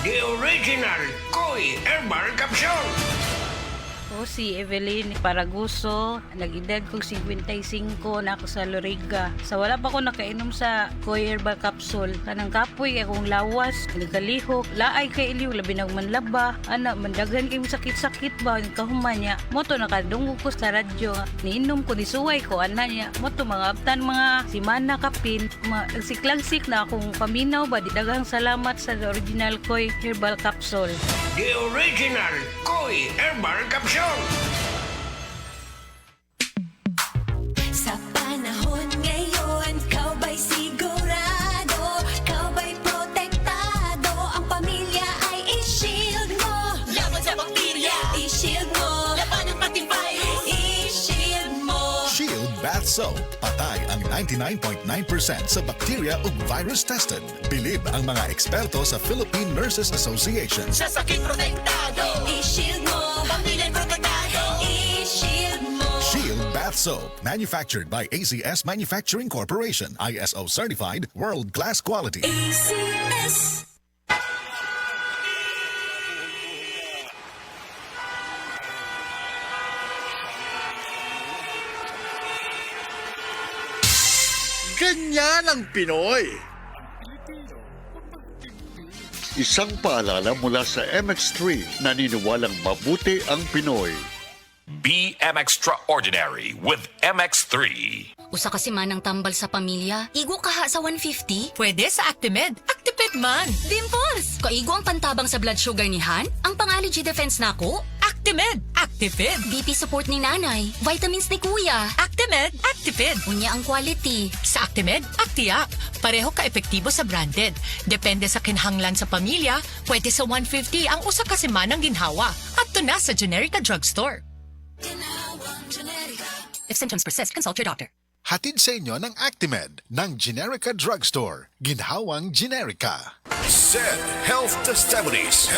The original Koi Herbal Capsule. O si Evelyn Paraguso, nag-edad kong 55 na ako sa Loriga. Sa wala pa ko nakainom sa Koi Herbal Capsule, kanang kapoy akong lawas, nagkalihok, laay kay iliw, labi ng manlaba, ana, mandagan kayo sakit-sakit ba, kahuman niya. Moto nakadungog ko sa radyo, niinom ko, nisuway ko, ana niya. Moto mga aptan, mga simana kapin, nagsiklagsik na akong paminaw ba, daghang salamat sa original Koi Herbal Capsule. The original Koi Herbal Capsule. Sa panahon ngayon, kau ba'y sigurado? Kau ba'y protektado? Ang pamilya ay i-shield mo. Laban sa bakterya, i-shield mo. Laban ng pating virus, i-shield mo. Shield Bath Soap. Patay ang 99.9% sa bacteria ug virus tested. Bilib ang mga eksperto sa Philippine Nurses Association. Sa sakit protektado, i-shield mo. Pamilya protektado, i-shield mo. Shield Bath Soap. Manufactured by ACS Manufacturing Corporation. ISO certified, world-class quality. ACS. Ganyan ang Pinoy. Isang paalala mula sa MX3, naniniwalang mabuti ang Pinoy. Be extraordinary with MX3. Usa kasi manang tambal sa pamilya. Igo kaha sa 150? Pwede sa Actimed. Actiped man. Dimples! Kaigo ang pantabang sa blood sugar ni Han? Ang pang-allergy defense nako? Actimed. Actiped. BP support ni nanay. Vitamins ni kuya. Actimed. Actiped. Unya ang quality. Sa Actimed, Actiap. Pareho ka-epektibo sa branded. Depende sa kinhanglan sa pamilya, pwede sa 150 ang usa ka semanang ginhawa. At to na sa Generica Drugstore. If symptoms persist, consult your doctor. Hatid sa inyo ng Actimed ng Generica Drugstore. Ginhawang Generica. SED Health Testimonies.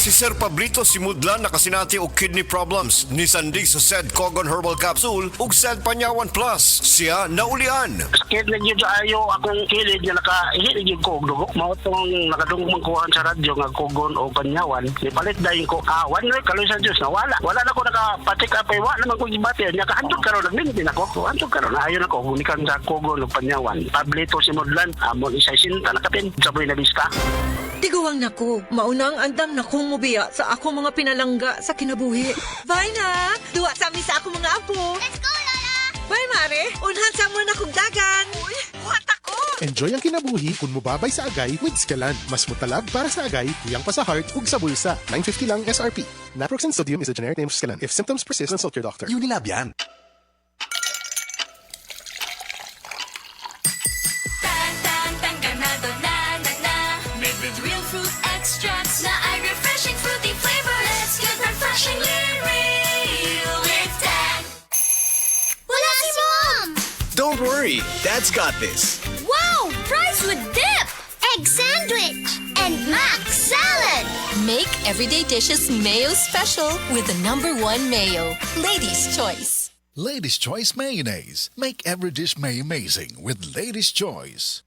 Si Sir Pablito Simudlan nakasinati og kidney problems ni sandig sa SED Cogon Herbal Capsule ug SED Panyawan Plus. Siya naulian. Sakit na yun ayo akong kilid nga nakahilig yung kog dugo. Mao tong nakadungog magkuhan sa radyo nga Cogon o Panyawan. Ipalit dayon ko one week kaloy sa Diyos na wala. Wala na ko nakapatik apay wa naman ko gibati. Nya kaadto karon nagminti na ko. Anto karon ayo na ko unikan sa Cogon o Panyawan. Pablito Simudlan amon isa sinta nakapin sa Buena Vista. Tiguang nako, maunang andam na kong mubiya sa ako mga pinalangga sa kinabuhi. Bye na! Duwa sa amin sa ako mga apo. Let's go, Lola! Bye, Mare! Unhan sa mo na kong dagan. Uy, buhat ako! Enjoy ang kinabuhi kung mubabay sa agay with Scalan. Mas mutalab para sa agay, kuyang pa sa heart ug sa bulsa. 950 lang SRP. Naproxen sodium is a generic name of Scalan. If symptoms persist, consult your doctor. Unilab yan. Tan-tan-tan ganado na made with real fruit extracts na ay refreshing fruity flavor. Let's get refreshingly real with Tan. Wala si Mom! Don't worry, Dad's got this. Wow! Fries with dip! Egg sandwich! And mac salad! Make everyday dishes mayo special with the #1 mayo. Ladies' Choice. Ladies' Choice Mayonnaise. Make every dish may amazing with Ladies' Choice.